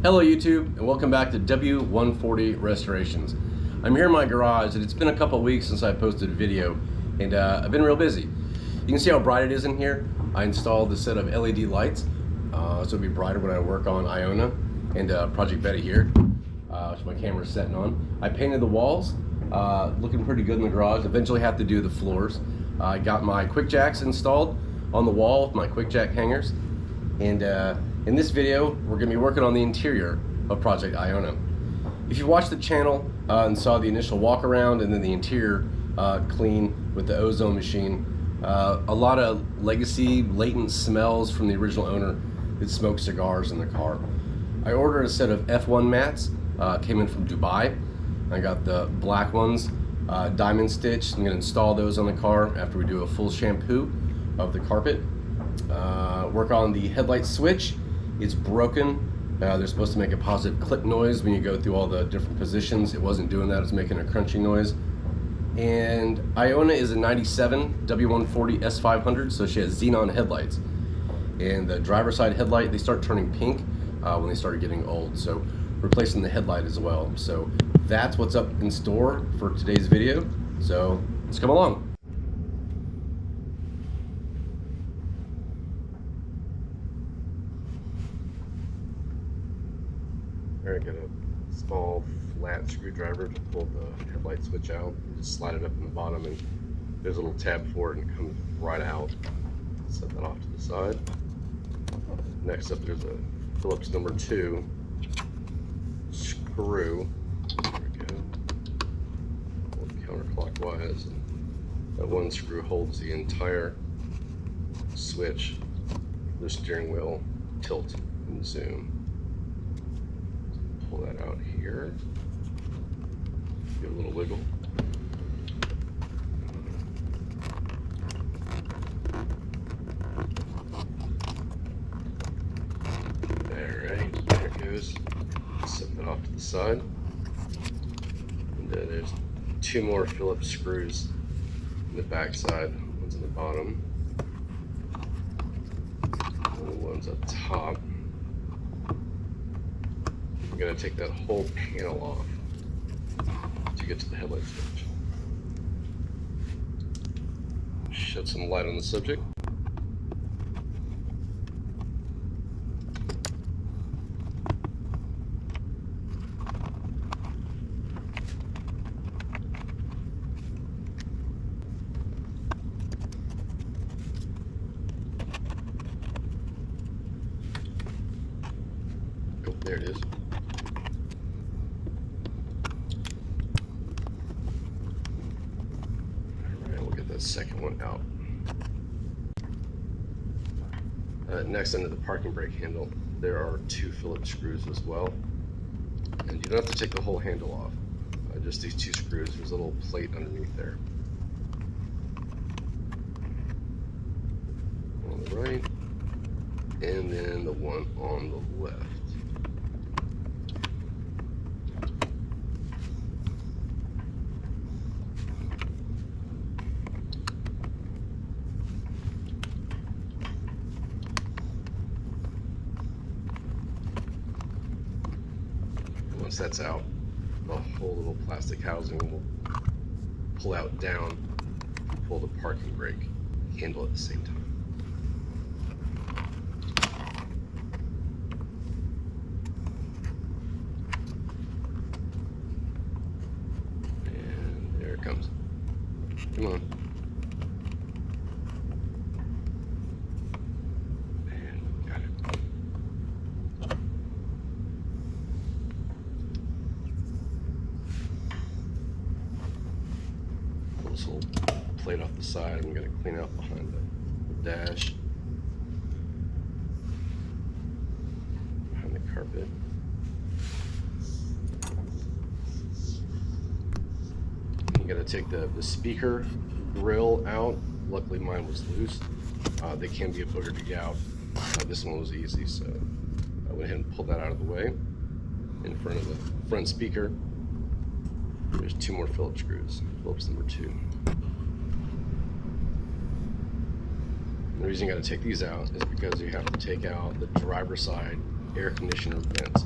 Hello YouTube, and welcome back to W140 Restorations. I'm here in my garage, and it's been a couple of weeks since I posted a video, and I've been real busy. You can see how bright it is in here. I installed a set of LED lights, so it'll be brighter when I work on Iona and Project Iona here, which my camera's setting on. I painted the walls, looking pretty good in the garage. Eventually have to do the floors. I got my quick jacks installed on the wall with my quick jack hangers, and in this video, we're going to be working on the interior of Project Iona. If you watched the channel and saw the initial walk around and then the interior clean with the ozone machine, a lot of legacy latent smells from the original owner that smoked cigars in the car. I ordered a set of F1 mats, came in from Dubai. I got the black ones, diamond stitched. I'm going to install those on the car after we do a full shampoo of the carpet. Work on the headlight switch. It's broken. They're supposed to make a positive click noise when you go through all the different positions. It wasn't doing that. It was making a crunchy noise. And Iona is a 97 W140 S500, so she has Xenon headlights. And the driver's side headlight, they start turning pink when they started getting old. So replacing the headlight as well. So that's what's up in store for today's video. So let's come along. I got a small flat screwdriver to pull the headlight switch out. You just slide it up in the bottom, and there's a little tab for it, and it comes right out. Set that off to the side. Next up, there's a Phillips number 2 screw. There we go. Pull it counterclockwise. And that one screw holds the entire switch, the steering wheel, tilt, and zoom. Pull that out here. Give it a little wiggle. Alright, there it goes. Set that off to the side. And then there's 2 more Phillips screws in the back side. One's in the bottom. And one's up top. I'm going to take that whole panel off to get to the headlight switch. Shed some light on the subject. Oh, there it is. Second one out. Next, under the parking brake handle, there are 2 Phillips screws as well, and you don't have to take the whole handle off. Just these 2 screws. There's a little plate underneath there. On the right, and then the one on the left. Once that's out, the whole little plastic housing will pull out down, pull the parking brake handle at the same time. And there it comes. Come on. This little plate off the side, I'm going to clean out behind the dash, behind the carpet. I'm going to take the speaker grill out. Luckily mine was loose. They can be a booger to get out. This one was easy, so I went ahead and pulled that out of the way. In front of the front speaker, there's 2 more Phillips screws, Phillips number 2. The reason you got to take these out is because you have to take out the driver's side air conditioner vents.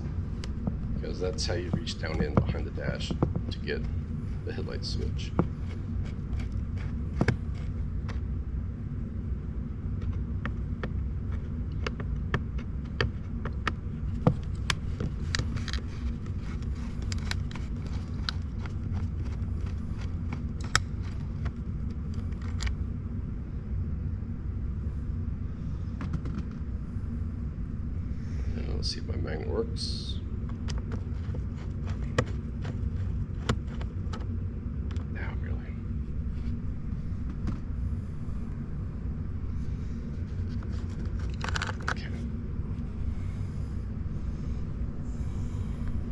because that's how you reach down in behind the dash to get the headlight switch. Let's see if my magnet works. Now, really. Okay.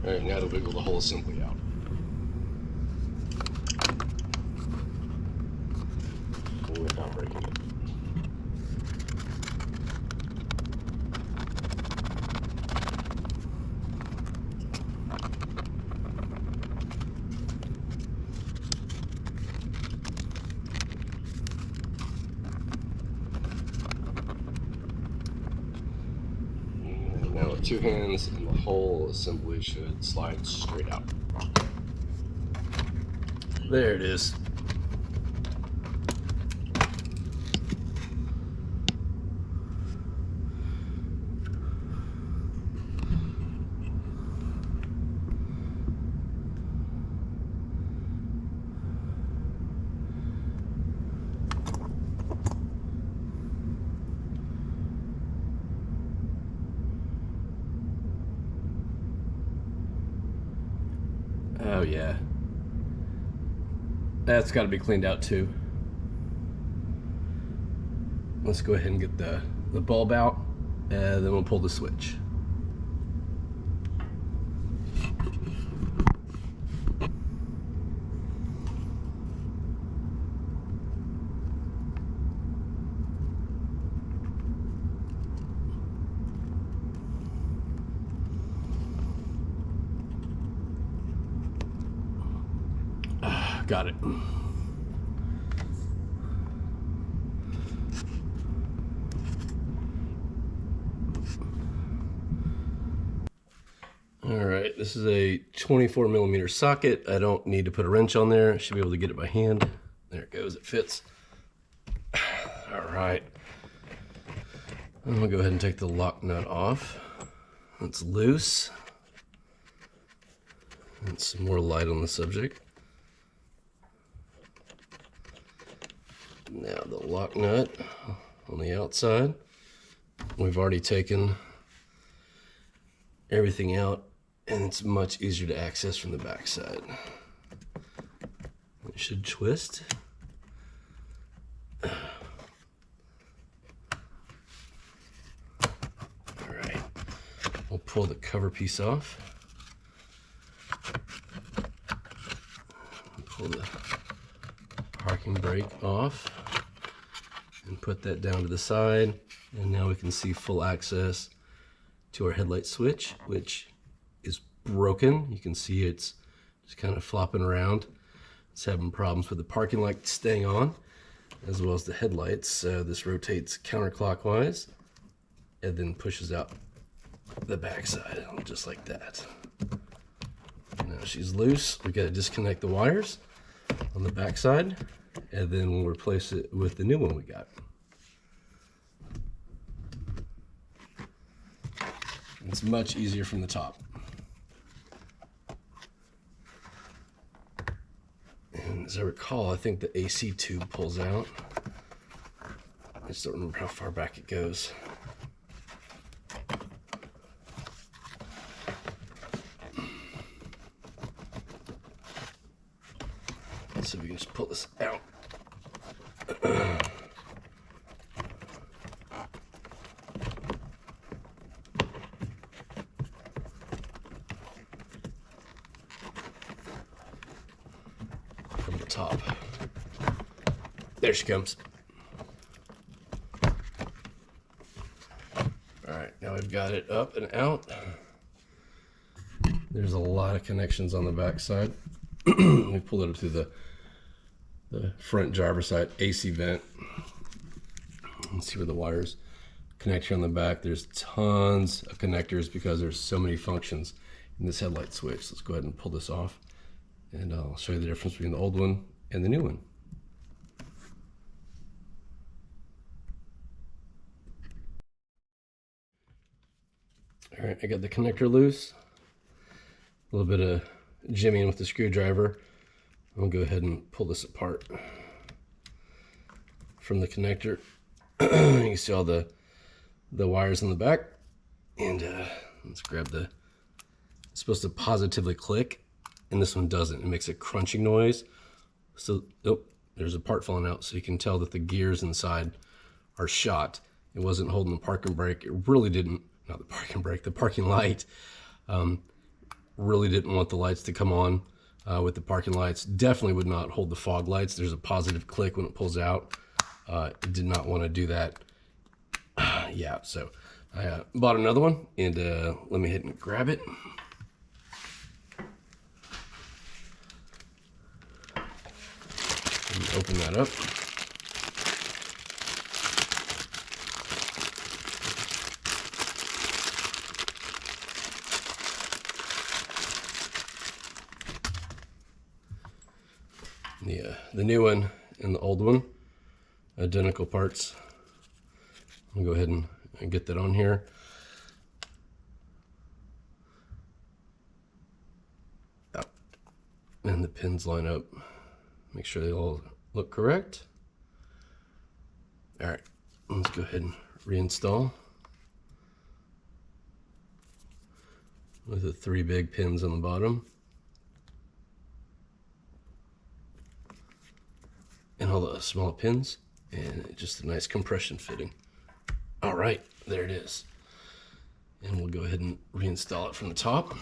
All right, now to wiggle the whole assembly out. Without breaking it. Now with two hands, and the whole assembly should slide straight out. There it is. Oh yeah, that's got to be cleaned out too. Let's go ahead and get the bulb out, and then we'll pull the switch. Got it. All right, this is a 24mm socket. I don't need to put a wrench on there. I should be able to get it by hand. There it goes, it fits. All right. I'm gonna go ahead and take the lock nut off. It's loose. And some more light on the subject. Now the lock nut on the outside. We've already taken everything out, and it's much easier to access from the back side. It should twist. All right, we'll pull the cover piece off. Pull the parking brake off and put that down to the side, and now we can see full access to our headlight switch, which is broken. You can see it's just kind of flopping around. It's having problems with the parking light staying on, as well as the headlights. This rotates counterclockwise and then pushes out the back side, just like that. Now she's loose. We got to disconnect the wires on the back side, and then we'll replace it with the new one we got. It's much easier from the top. And as I recall, I think the AC tube pulls out. I just don't remember how far back it goes. Let's see if we can just pull this out. From the top. There she comes. All right, now we've got it up and out. There's a lot of connections on the back side. We pulled it up through the front driver's side AC vent. Let's see where the wires connect here on the back. There's tons of connectors because there's so many functions in this headlight switch. Let's go ahead and pull this off, and I'll show you the difference between the old one and the new one. All right, I got the connector loose. A little bit of jimmying with the screwdriver. I'll go ahead and pull this apart from the connector. You can see all the wires in the back. And let's grab it's supposed to positively click, and this one doesn't. It makes a crunching noise. So, oh, there's a part falling out, so you can tell that the gears inside are shot. It wasn't holding the parking brake. It really didn't, not the parking brake, the parking light. Really didn't want the lights to come on with the parking lights. Definitely would not hold the fog lights. There's a positive click when it pulls out. It did not want to do that. Yeah, so I bought another one, and let me hit and grab it. And open that up. The new one and the old one, identical parts. I'll go ahead and get that on here. And the pins line up. Make sure they all look correct. All right, let's go ahead and reinstall with the 3 big pins on the bottom. And all the small pins, and just a nice compression fitting. All right, there it is. And we'll go ahead and reinstall it from the top.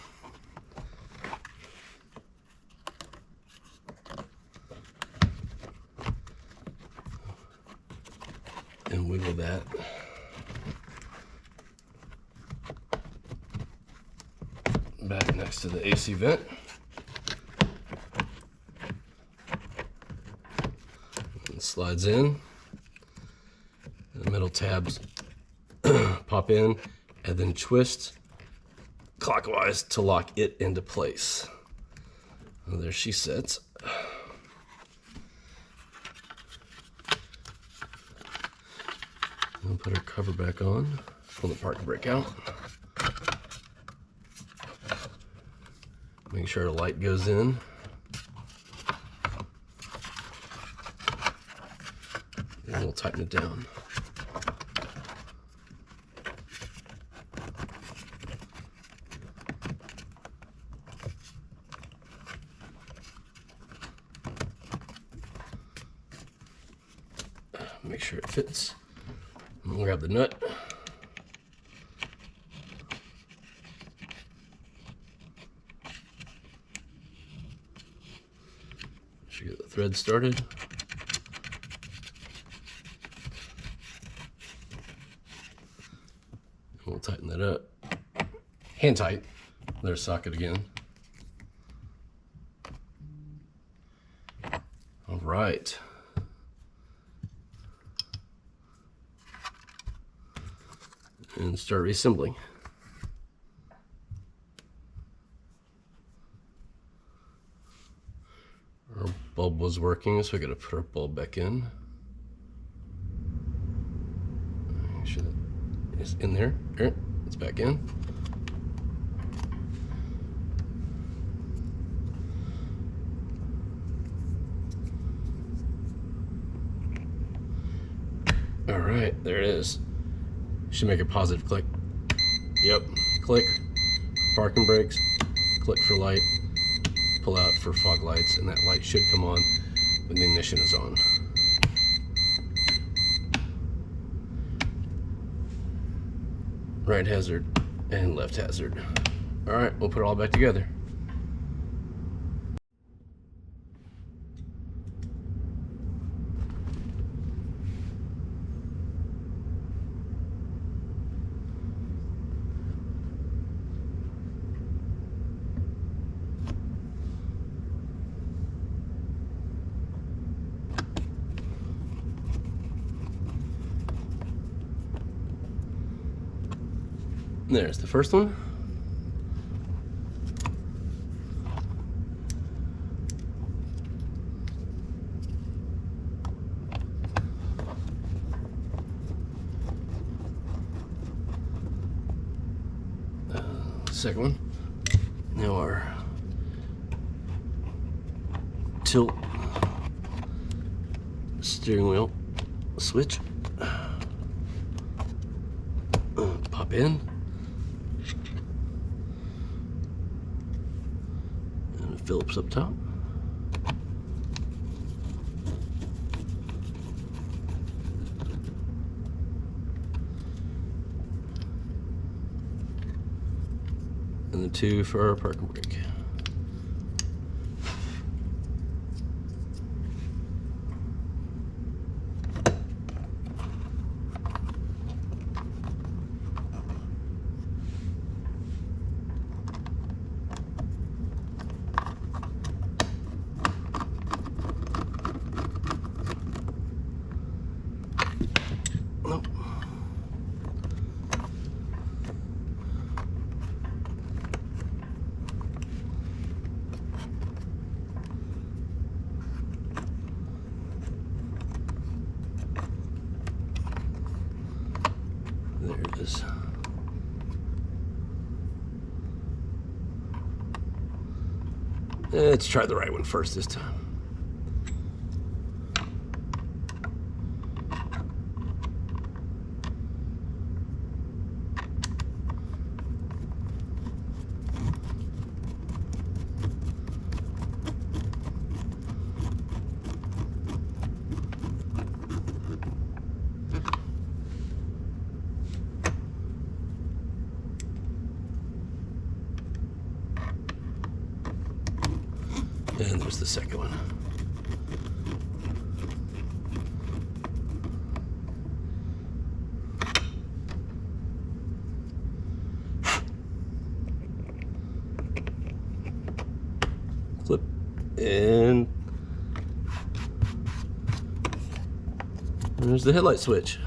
And wiggle that. Back next to the AC vent. Slides in, the metal tabs pop in, and then twist clockwise to lock it into place. Well, there she sits. We'll put her cover back on, pull the parking brake out. Make sure the light goes in. And we'll tighten it down. Make sure it fits. We'll grab the nut. Should get the thread started. We'll tighten that up. Hand tight. There's socket again. All right. And start reassembling. Our bulb was working, so we got to put our bulb back in. Make sure that is in there. There, it's back in. All right, there it is. Should make a positive click. Yep, click, parking brakes, click for light, pull out for fog lights, and that light should come on when the ignition is on. Right hazard and left hazard. All right, we'll put it all back together. There's the first one. second one. Now our tilt steering wheel switch. Pop in. And Phillips up top. And the two for our parking brake. Nope. There it is. Let's try the right one first this time. And there's the second one. Flip and there's the headlight switch.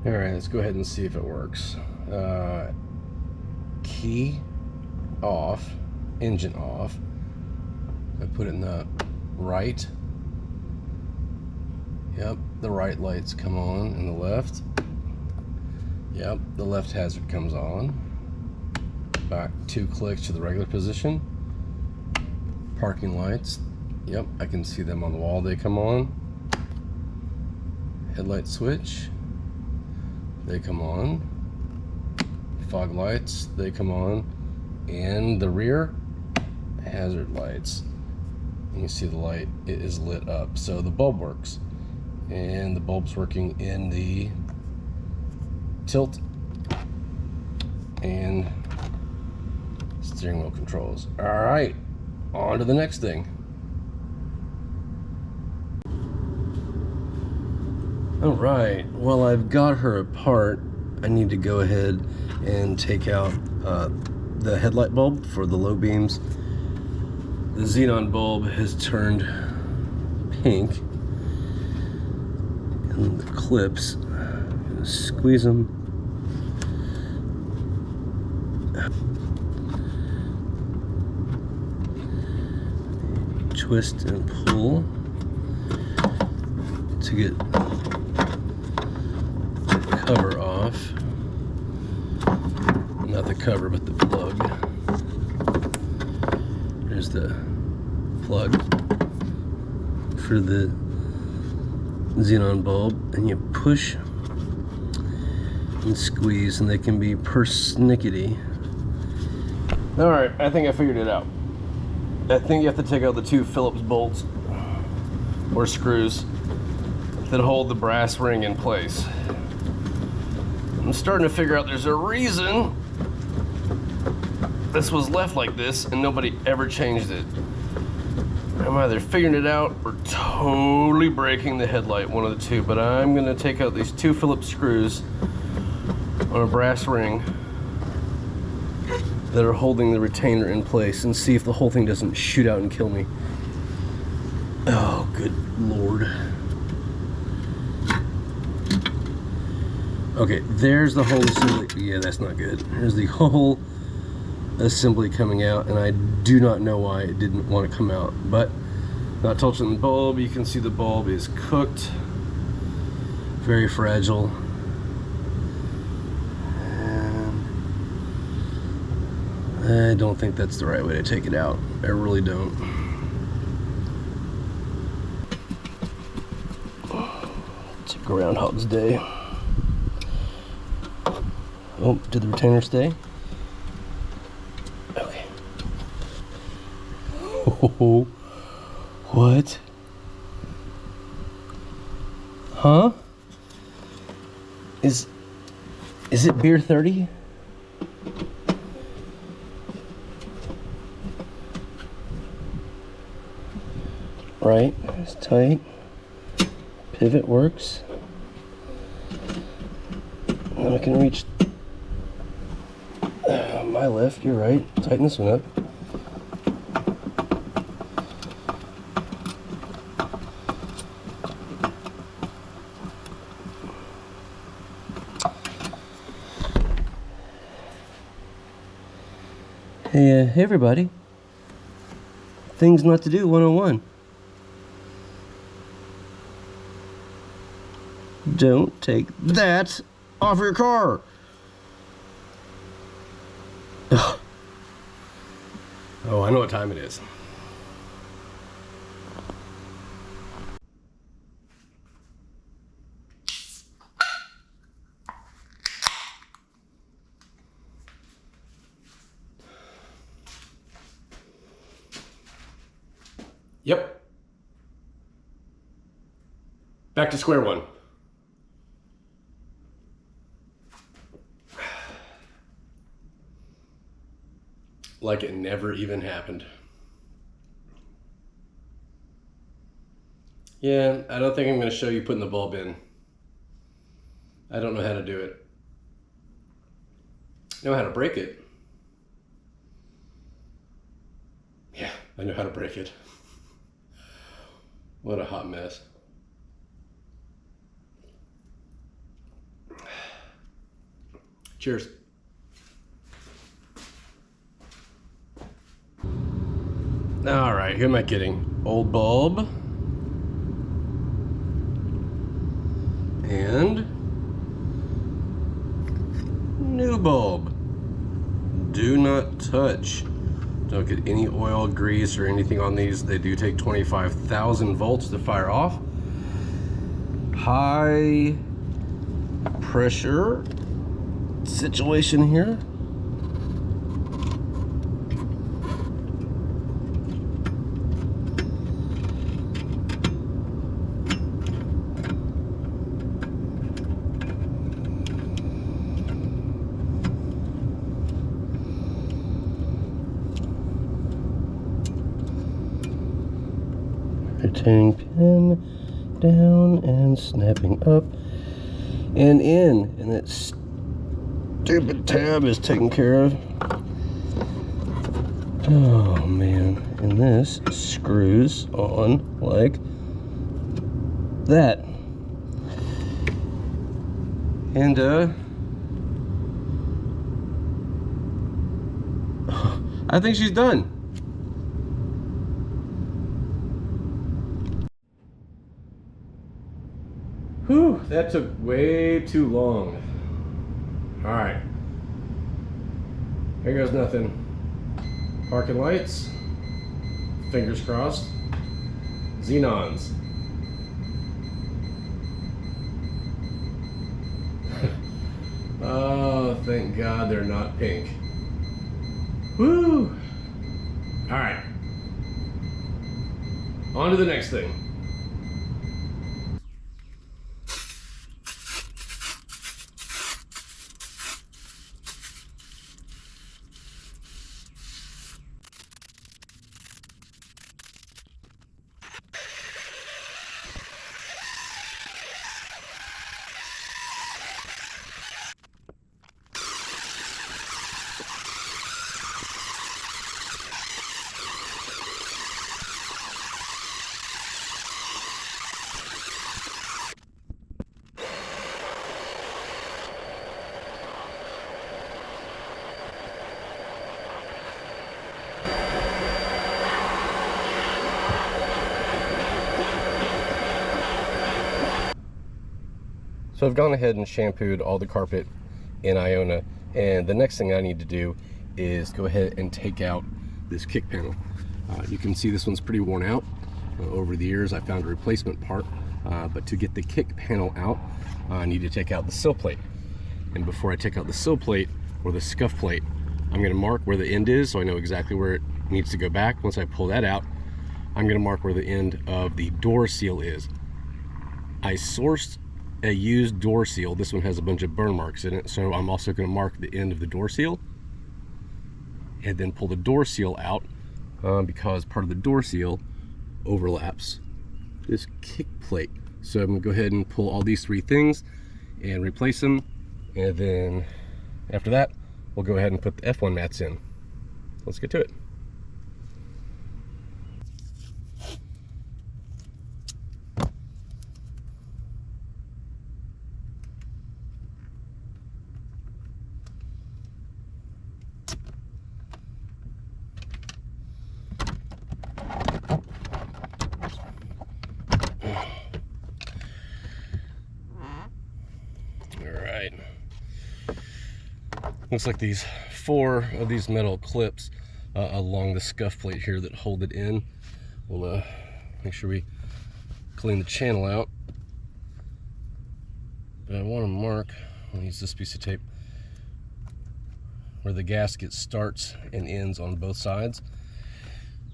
All right, let's go ahead and see if it works. Key off, engine off. I put it in the right. Yep, the right lights come on, and the left. Yep, the left hazard comes on. Back 2 clicks to the regular position. Parking lights. Yep, I can see them on the wall. They come on. Headlight switch. They come on. Fog lights, they come on. And the rear hazard lights. You can see the light, it is lit up. So the bulb works. And the bulb's working in the tilt and steering wheel controls. All right, on to the next thing. All right, well, I've got her apart. I need to go ahead and take out the headlight bulb for the low beams. The Xenon bulb has turned pink, and the clips, I'm gonna squeeze them. Twist and pull to get cover off. Not the cover, but the plug. There's the plug for the Xenon bulb, and you push and squeeze, and they can be persnickety. All right, I think I figured it out. I think you have to take out the 2 Phillips bolts or screws that hold the brass ring in place. I'm starting to figure out there's a reason this was left like this and nobody ever changed it. I'm either figuring it out or totally breaking the headlight, one of the two, but I'm gonna take out these 2 Phillips screws on a brass ring that are holding the retainer in place and see if the whole thing doesn't shoot out and kill me. Oh, good Lord. Okay, there's the whole assembly. Yeah, that's not good. There's the whole assembly coming out, and I do not know why it didn't want to come out, but not touching the bulb. You can see the bulb is cooked. Very fragile. And I don't think that's the right way to take it out. I really don't. It's a Groundhog's Day. Oh, did the retainer stay? Okay. Oh, what? Huh? Is it beer 30? Right, it's tight. Pivot works. Now I can reach my left, you're right. Tighten this one up. Hey, hey everybody. Things not to do 101. Don't take that off your car. Ugh. Oh, I know what time it is. Yep. Back to square one. Like it never even happened. Yeah, I don't think I'm going to show you putting the bulb in. I don't know how to do it. I know how to break it. Yeah, I know how to break it. What a hot mess. Cheers. All right, who am I kidding? Old bulb. And new bulb. Do not touch. Don't get any oil, grease, or anything on these. They do take 25,000 volts to fire off. High pressure situation here. Retaining pin down and snapping up and in, and that stupid tab is taken care of. Oh man, and this screws on like that. And I think she's done. Whew, that took way too long. All right, here goes nothing. Parking lights, fingers crossed. Xenons. Oh, thank God they're not pink. Woo! All right, on to the next thing. So I've gone ahead and shampooed all the carpet in Iona, and the next thing I need to do is go ahead and take out this kick panel. You can see this one's pretty worn out. Over the years I found a replacement part, but to get the kick panel out, I need to take out the sill plate. And before I take out the sill plate or the scuff plate, I'm going to mark where the end is so I know exactly where it needs to go back. Once I pull that out, I'm going to mark where the end of the door seal is. I sourced a used door seal. This one has a bunch of burn marks in it, so I'm also going to mark the end of the door seal and then pull the door seal out because part of the door seal overlaps this kick plate. So I'm going to go ahead and pull all these three things and replace them, and then after that we'll go ahead and put the F1 mats in. Let's get to it. Alright. Looks like these 4 of these metal clips along the scuff plate here that hold it in. We'll make sure we clean the channel out. But I want to mark, I'll use this piece of tape, where the gasket starts and ends on both sides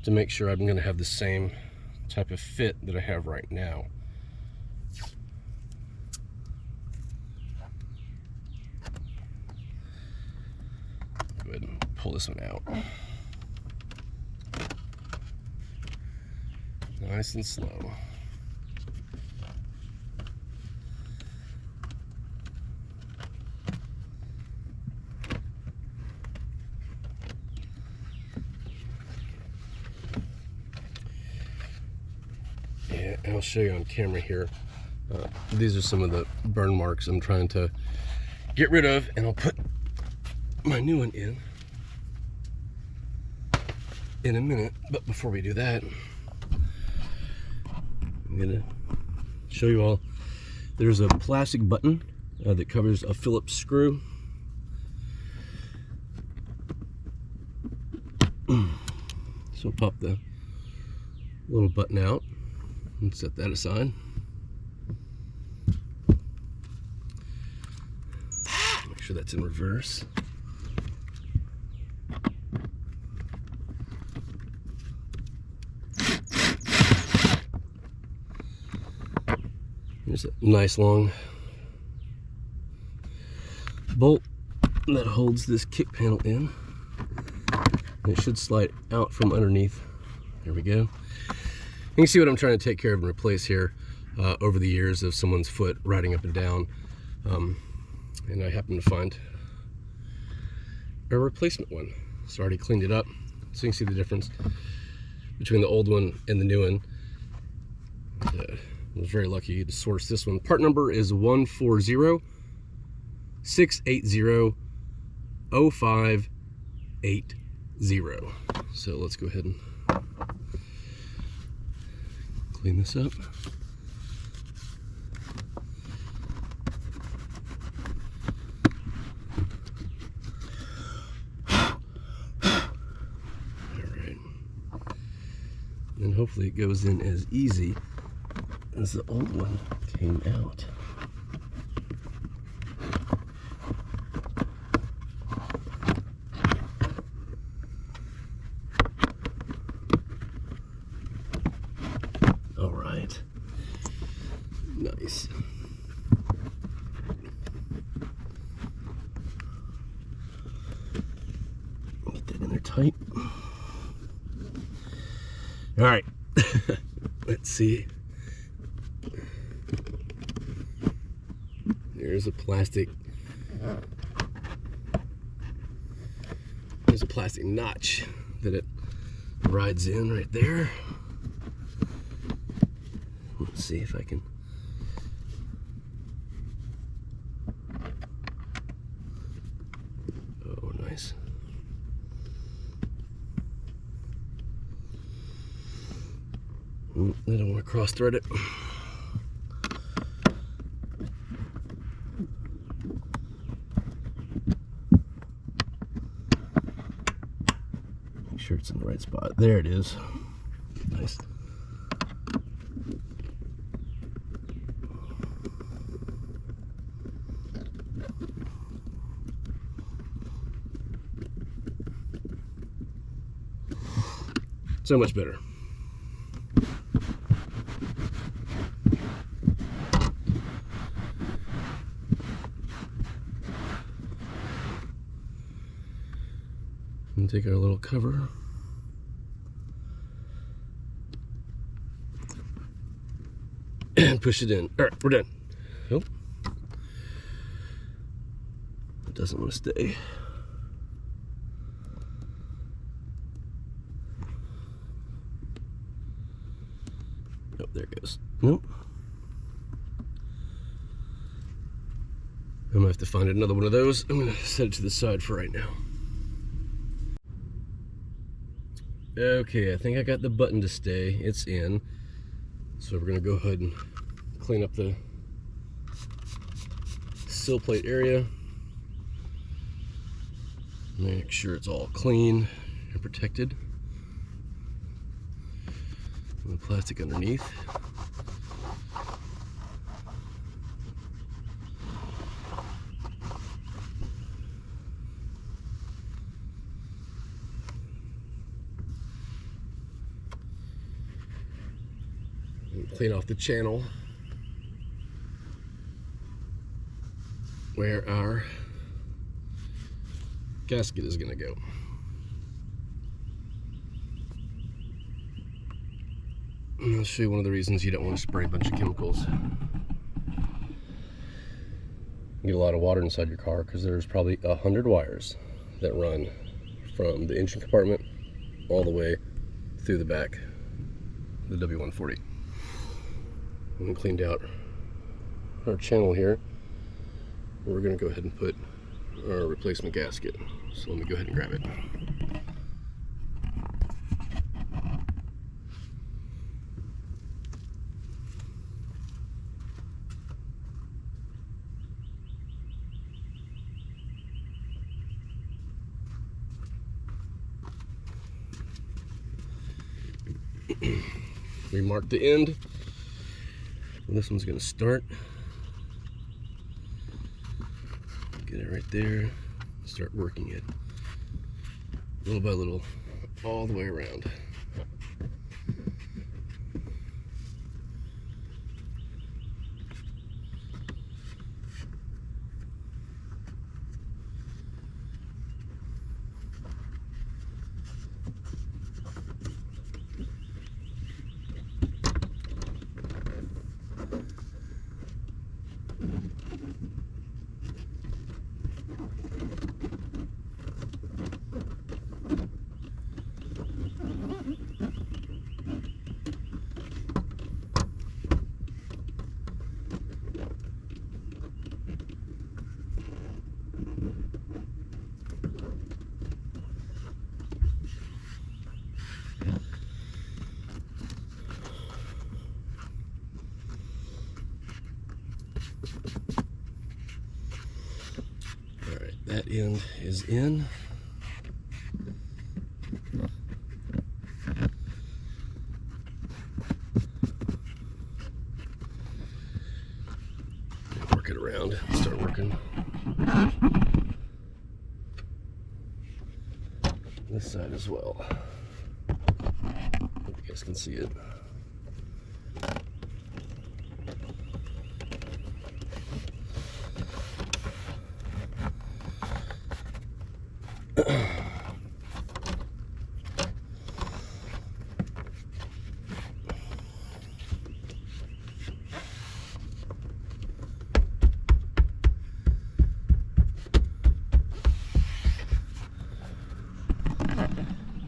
to make sure I'm going to have the same type of fit that I have right now. Go ahead and pull this one out. Nice and slow. Yeah, I'll show you on camera here. These are some of the burn marks I'm trying to get rid of, and I'll put my new one in a minute. But before we do that, I'm gonna show you all. There's a plastic button that covers a Phillips screw. So pop the little button out and set that aside. Make sure that's in reverse. There's a nice long bolt that holds this kick panel in. And it should slide out from underneath. There we go. You can see what I'm trying to take care of and replace here over the years of someone's foot riding up and down. And I happened to find a replacement one. So I already cleaned it up. So you can see the difference between the old one and the new one. I was very lucky to source this one. Part number is 140-680-0580. So let's go ahead and clean this up. Alright. And hopefully it goes in as easy as the old one came out. All right, nice. Get that in there tight. All right, let's see. There's a plastic notch that it rides in right there. Let's see if I can. Oh, nice. I don't want to cross thread it. it's in the right spot. There it is. Nice. So much better. And take our little cover. And push it in. All right, we're done. Oh. It doesn't want to stay. Oh, there it goes. Nope. I'm gonna have to find another one of those. I'm gonna set it to the side for right now. Okay, I think I got the button to stay. It's in. So we're gonna go ahead and clean up the sill plate area. Make sure it's all clean and protected. And the plastic underneath. Clean off the channel where our gasket is going to go. And I'll show you one of the reasons you don't want to spray a bunch of chemicals. You get a lot of water inside your car because there's probably 100 wires that run from the engine compartment all the way through the back, the W140. And cleaned out our channel here. We're going to go ahead and put our replacement gasket. So let me go ahead and grab it. We marked the end. And this one's going to start. Get it right there. Start working it little by little all the way around. That end is in. Work it around, start working. This side as well. Hope you guys can see it.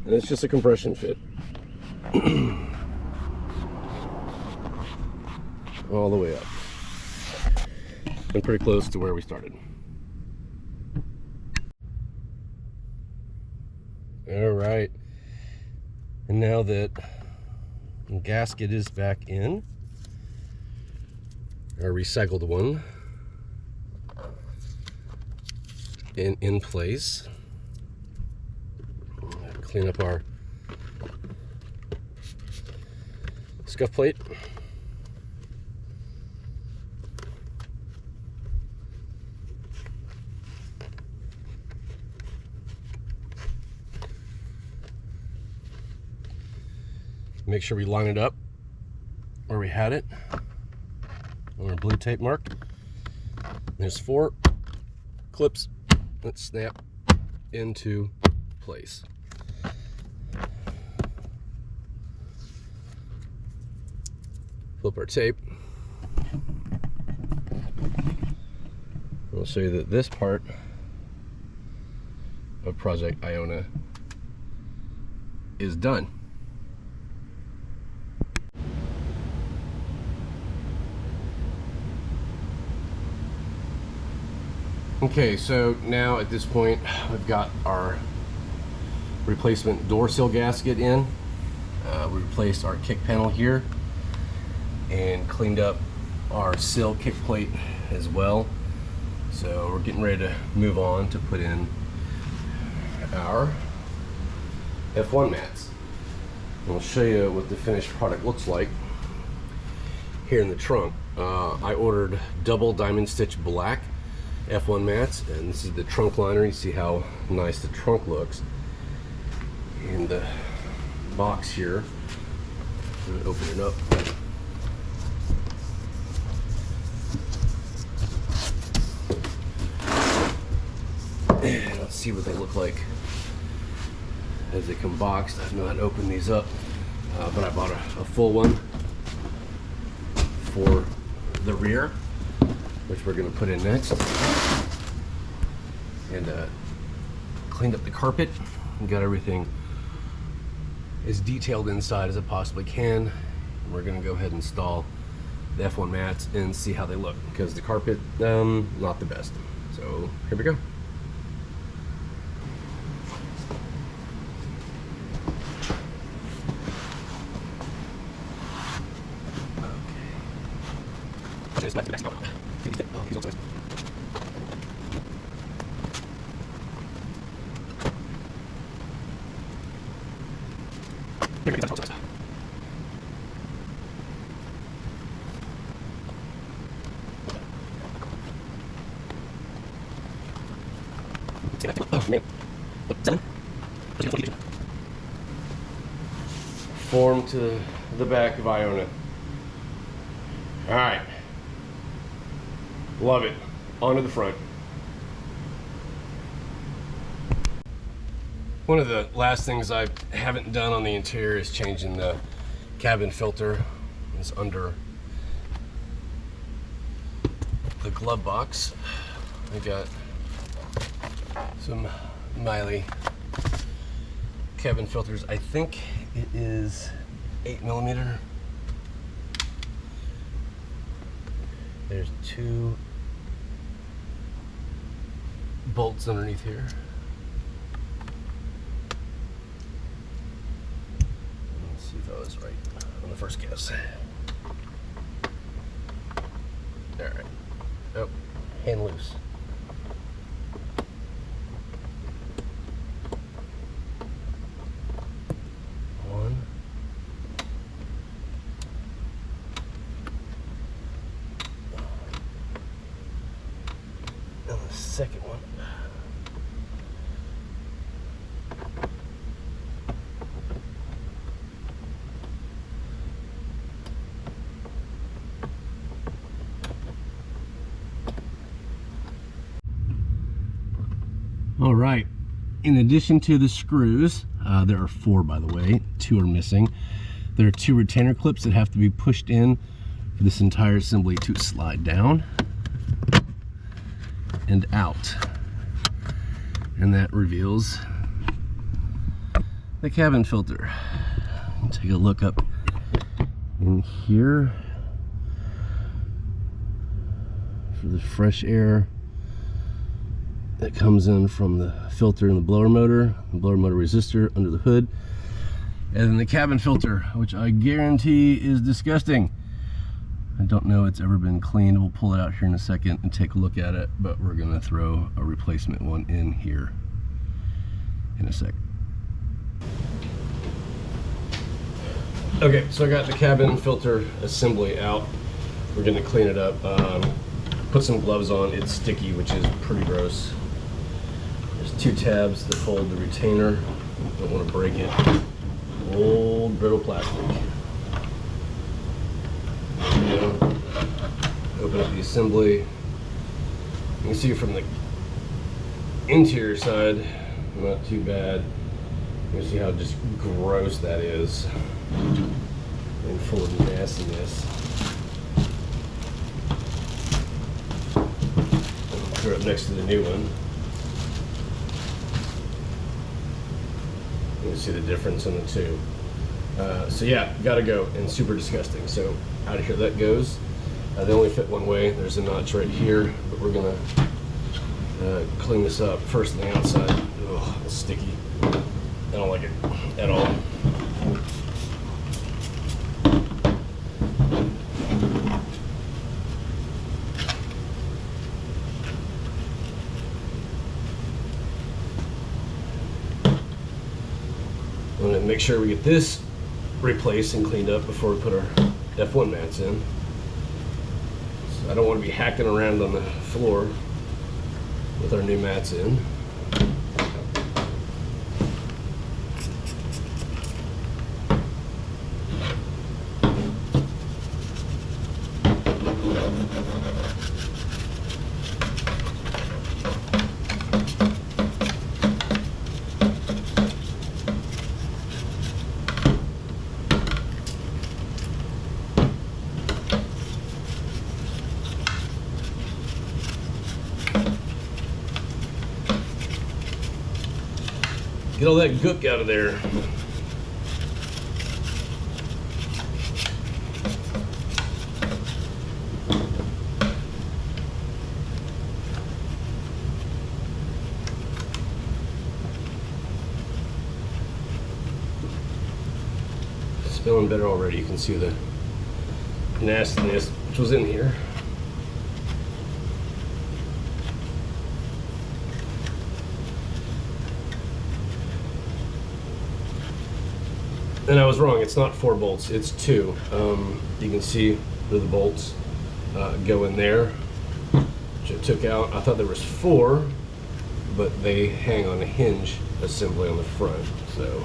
And it's just a compression fit. All the way up. And pretty close to where we started. All right. And now that the gasket is back in, our recycled one, in place, clean up our scuff plate. Make sure we line it up where we had it on our blue tape mark. There's 4 clips that snap into place. Flip our tape. I'll show you that this part of Project Iona is done. Okay, so now at this point we've got our replacement door sill gasket in. We replaced our kick panel here and cleaned up our sill kick plate as well. So we're getting ready to move on to put in our F1 mats. And I'll show you what the finished product looks like here in the trunk. I ordered double diamond stitch black F1 mats, and this is the trunk liner. You see how nice the trunk looks. In the box here, I'm gonna open it up. And let's see what they look like as they come boxed. I don't know how to open these up, but I bought a full one for the rear, which we're going to put in next. And cleaned up the carpet and got everything as detailed inside as it possibly can. And we're going to go ahead and install the F1 mats and see how they look, because the carpet, not the best. So here we go. Form to the back of Iona. All right, love it. On to the front. One of the last things I haven't done on the interior is changing the cabin filter. It's under the glove box. I got some Miley cabin filters. I think it is 8mm. There's 2 bolts underneath here. Let's see if I was right on the first guess. All right. Oh, hand loose. One. And the second one. All right, in addition to the screws, there are 4, by the way, 2 are missing. There are 2 retainer clips that have to be pushed in for this entire assembly to slide down and out. And that reveals the cabin filter. Take a look up in here for the fresh air that comes in from the filter and the blower motor resistor under the hood, and then the cabin filter, which I guarantee is disgusting. I don't know it's ever been cleaned. We'll pull it out here in a second and take a look at it, but we're gonna throw a replacement one in here in a sec. Okay, so I got the cabin filter assembly out. We're gonna clean it up. Put some gloves on. It's sticky, which is pretty gross. There's two tabs that hold the retainer. Don't want to break it. Old brittle plastic. There we go. Open up the assembly. You can see from the interior side, not too bad. You can see how just gross that is. And full of nastiness. Throw it next to the new one. You can see the difference in the two. So yeah, gotta go, and super disgusting. So out of here that goes. They only fit one way. There's a notch right here, but we're gonna clean this up first on the outside. Ugh, it's sticky. I don't like it at all. I'm gonna make sure we get this replaced and cleaned up before we put our F1 mats in. So I don't want to be hacking around on the floor with our new mats in. Get all that gook out of there. It's feeling better already. You can see the nastiness which was in here. And I was wrong, it's not 4 bolts, it's 2. You can see where the bolts go in there, which I took out. I thought there was 4, but they hang on a hinge assembly on the front, so.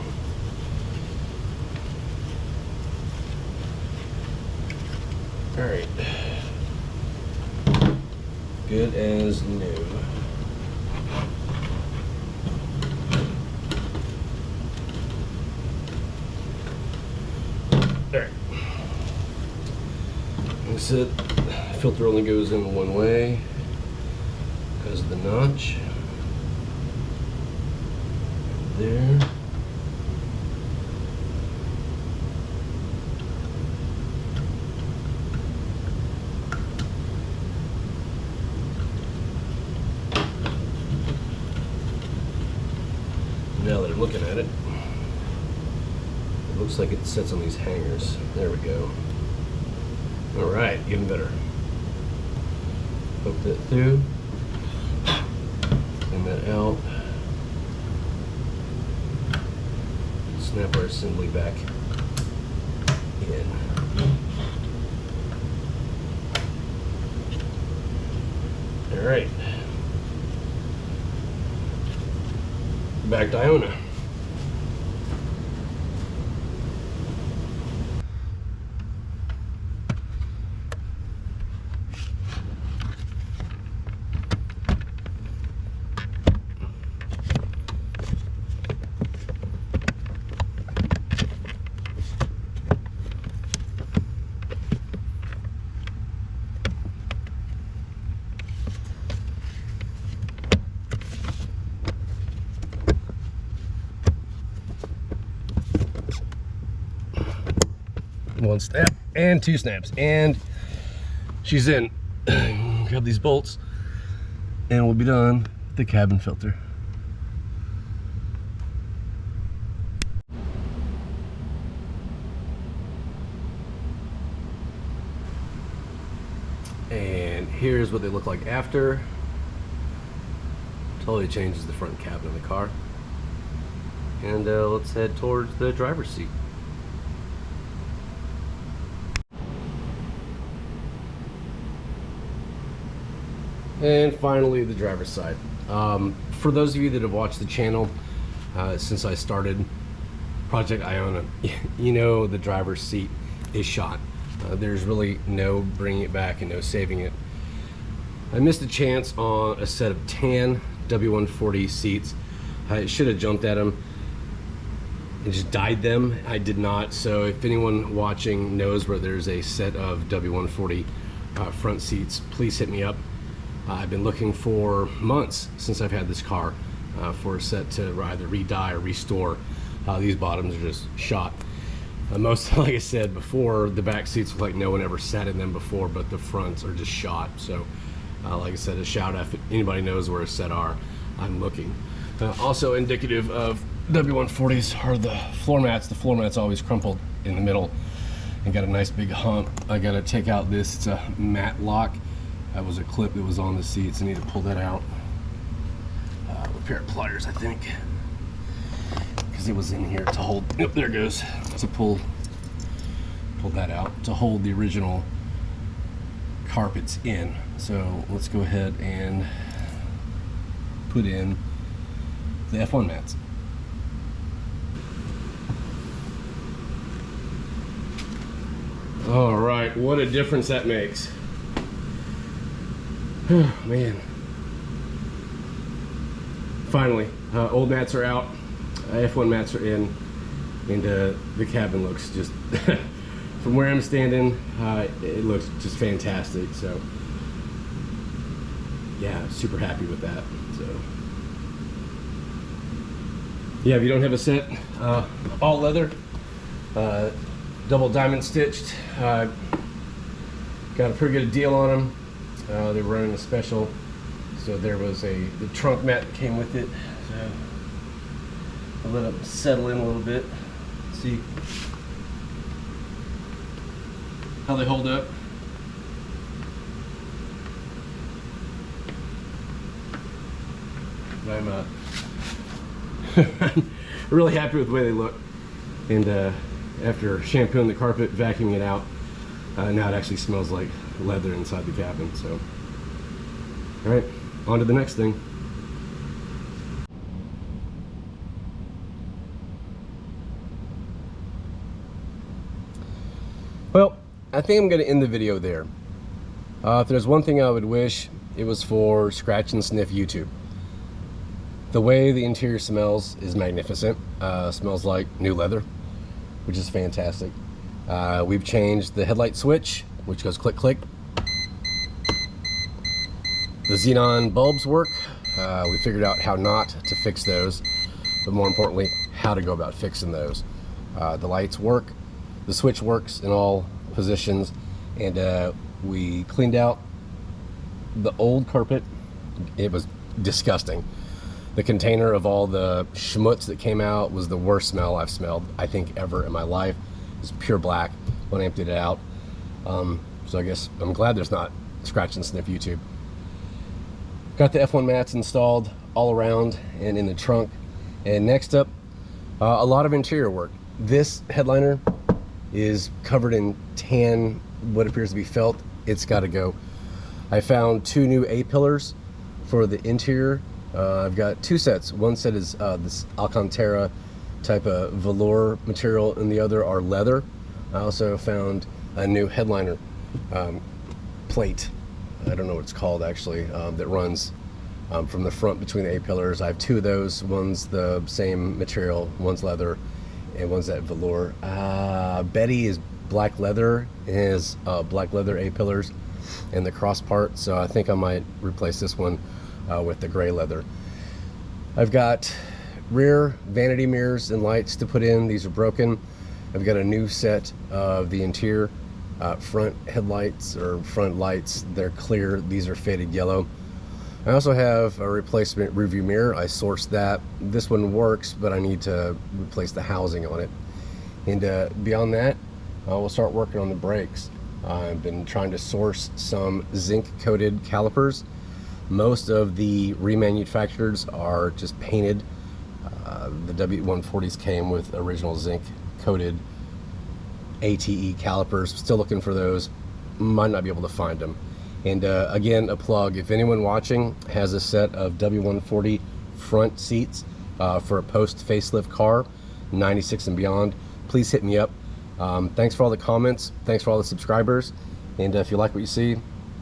All right, good as new. Alright. Like I said, filter only goes in one way because of the notch. There. Now that I'm looking at it, looks like it sits on these hangers. There we go. All right, even better. Poke that through. Clean that out. Snap our assembly back in. All right. Back to Iona. One snap and 2 snaps, and she's in. Grab these bolts and we'll be done with the cabin filter. And here's what they look like after. Totally changes the front cabin of the car. And let's head towards the driver's seat. And finally, the driver's side. For those of you that have watched the channel since I started Project Iona, you know the driver's seat is shot. There's really no bringing it back and no saving it. I missed a chance on a set of tan W140 seats. I should have jumped at them and just dyed them. I did not. So if anyone watching knows where there's a set of W140 front seats, please hit me up. I've been looking for months since I've had this car for a set to either re-dye or restore. These bottoms are just shot. Most, like I said before, the back seats look like no one ever sat in them before, but the fronts are just shot. So like I said, a shout out if anybody knows where a set are, I'm looking. Also indicative of W140s are the floor mats. The floor mat's always crumpled in the middle and got a nice big hump. I gotta take out this, it's a mat lock. That was a clip that was on the seats. I need to pull that out with a pair of pliers, I think, because it was in here to hold. Yep, there it goes. To pull that out to hold the original carpets in. So let's go ahead and put in the F1 mats. All right, what a difference that makes. Oh, man. Finally, old mats are out, F1 mats are in, and the cabin looks just, from where I'm standing, it looks just fantastic. So, yeah, super happy with that. So, yeah, if you don't have a set, all leather, double diamond stitched, got a pretty good deal on them. They were running a special, so there was the trunk mat that came with it. So I'll let them settle in a little bit, see how they hold up. I'm really happy with the way they look, and after shampooing the carpet, vacuuming it out, now it actually smells like leather inside the cabin. So, all right, on to the next thing. Well, I think I'm going to end the video there. If there's one thing I would wish, it was for Scratch and Sniff YouTube. The way the interior smells is magnificent. Smells like new leather, which is fantastic. We've changed the headlight switch, which goes click click. The Xenon bulbs work. We figured out how not to fix those, but more importantly, how to go about fixing those. The lights work, the switch works in all positions, and we cleaned out the old carpet. It was disgusting. The container of all the schmutz that came out was the worst smell I've smelled, I think, ever in my life. It was pure black when I emptied it out. So I guess I'm glad there's not Scratch and Sniff YouTube. Got the F1 mats installed all around and in the trunk. And next up, a lot of interior work. This headliner is covered in tan, what appears to be felt. It's got to go. I found 2 new A-pillars for the interior. I've got 2 sets. One set is this Alcantara type of velour material, and the other are leather. I also found a new headliner plate. I don't know what it's called actually, that runs from the front between the A-pillars. I have 2 of those. One's the same material, one's leather, and one's that velour. Betty is black leather, and has black leather A-pillars and the cross part, so I think I might replace this one with the gray leather. I've got rear vanity mirrors and lights to put in. These are broken. I've got a new set of the interior front headlights or front lights. They're clear. These are faded yellow. I also have a replacement rearview mirror. I sourced that. This one works, but I need to replace the housing on it. And beyond that, we'll start working on the brakes. I've been trying to source some zinc coated calipers. Most of the remanufacturers are just painted. The W140s came with original zinc coated ATE calipers. Still looking for those. Might not be able to find them. And again, a plug, if anyone watching has a set of W140 front seats for a post facelift car, 96 and beyond, please hit me up. Thanks for all the comments, thanks for all the subscribers, and if you like what you see,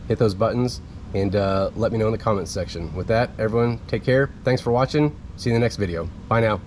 hit those buttons and let me know in the comments section. With that, everyone, take care, thanks for watching, see you in the next video. Bye now.